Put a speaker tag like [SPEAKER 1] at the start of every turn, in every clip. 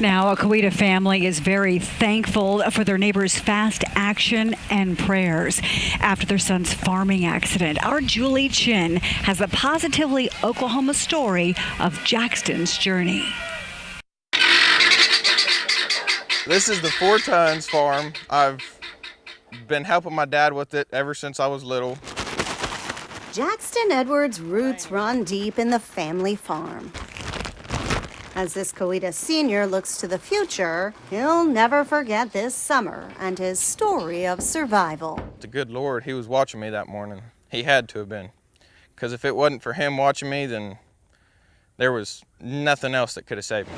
[SPEAKER 1] Now, a Coweta family is very thankful for their neighbors' fast action and prayers after their son's farming accident. Our Julie Chin has a positively Oklahoma story of Jaxton's journey.
[SPEAKER 2] This is the 4 Tons farm. I've been helping my dad with it ever since I was little.
[SPEAKER 3] Jaxton Edwards' roots run deep in the family farm. As this Coweta senior looks to the future, he'll never forget this summer and his story of survival.
[SPEAKER 2] The good Lord, he was watching me that morning. He had to have been. Because if it wasn't for him watching me, then there was nothing else that could have saved me.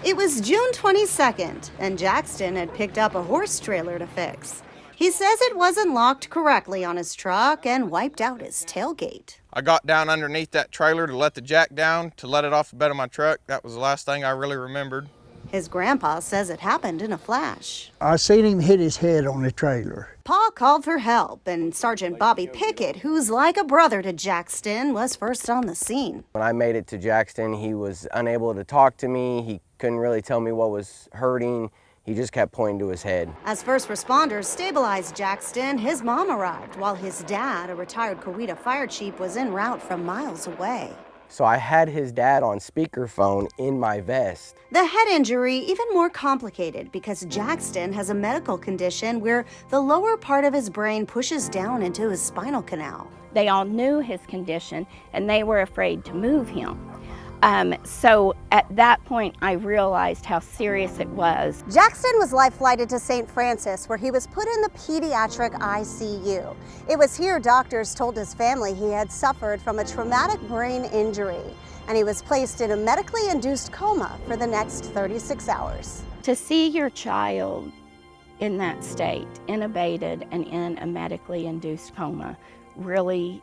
[SPEAKER 3] It was June 22nd, and Jaxton had picked up a horse trailer to fix. He says it wasn't locked correctly on his truck and wiped out his tailgate.
[SPEAKER 2] I got down underneath that trailer to let the jack down, to let it off the bed of my truck. That was the last thing I really remembered.
[SPEAKER 3] His grandpa says it happened in a flash.
[SPEAKER 4] I seen him hit his head on the trailer.
[SPEAKER 3] Pa called for help, and Sergeant Bobby Pickett, who's like a brother to Jaxton, was first on the scene.
[SPEAKER 5] When I made it to Jaxton, he was unable to talk to me. He couldn't really tell me what was hurting. He just kept pointing to his head.
[SPEAKER 3] As first responders stabilized Jaxton, his mom arrived, while his dad, a retired Coweta fire chief, was en route from miles away.
[SPEAKER 5] So I had his dad on speakerphone in my vest.
[SPEAKER 3] The head injury even more complicated because Jaxton has a medical condition where the lower part of his brain pushes down into his spinal canal.
[SPEAKER 6] They all knew his condition and they were afraid to move him. So at that point, I realized how serious it was.
[SPEAKER 3] Jaxton was life-flighted to St. Francis, where he was put in the pediatric ICU. It was here doctors told his family he had suffered from a traumatic brain injury, and he was placed in a medically induced coma for the next 36 hours.
[SPEAKER 6] To see your child in that state, intubated and in a medically induced coma, really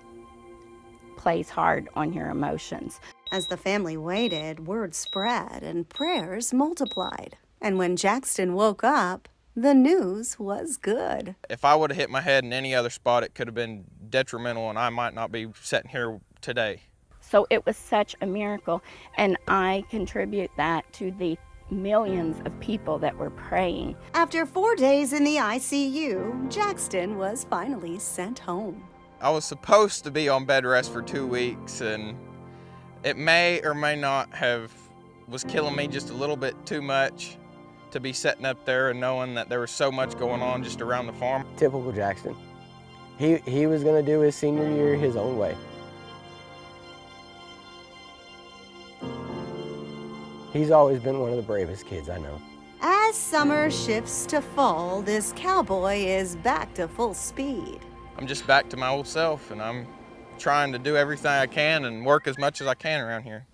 [SPEAKER 6] plays hard on your emotions.
[SPEAKER 3] As the family waited, word spread and prayers multiplied. And when Jaxton woke up, the news was good.
[SPEAKER 2] If I would have hit my head in any other spot, it could have been detrimental and I might not be sitting here today.
[SPEAKER 6] So it was such a miracle, and I contribute that to the millions of people that were praying.
[SPEAKER 3] After 4 days in the ICU, Jaxton was finally sent home.
[SPEAKER 2] I was supposed to be on bed rest for 2 weeks, and it may or may not was killing me just a little bit too much to be sitting up there and knowing that there was so much going on just around the farm.
[SPEAKER 5] Typical Jaxton. He was gonna do his senior year his own way. He's always been one of the bravest kids I know.
[SPEAKER 3] As summer shifts to fall, this cowboy is back to full speed.
[SPEAKER 2] I'm just back to my old self, and I'm trying to do everything I can and work as much as I can around here.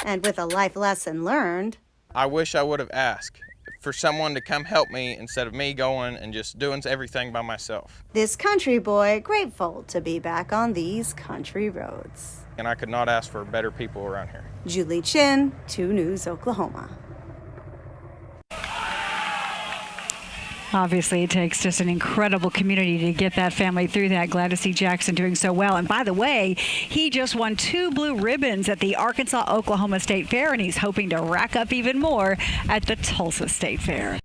[SPEAKER 3] And with a life lesson learned,
[SPEAKER 2] I wish I would have asked for someone to come help me instead of me going and just doing everything by myself.
[SPEAKER 3] this country boy grateful to be back on these country roads.
[SPEAKER 2] And I could not ask for better people around here.
[SPEAKER 3] Julie Chin, 2 News, Oklahoma.
[SPEAKER 1] Obviously, it takes just an incredible community to get that family through that. Glad to see Jaxton doing so well. And by the way, he just won 2 blue ribbons at the Arkansas-Oklahoma State Fair, and he's hoping to rack up even more at the Tulsa State Fair.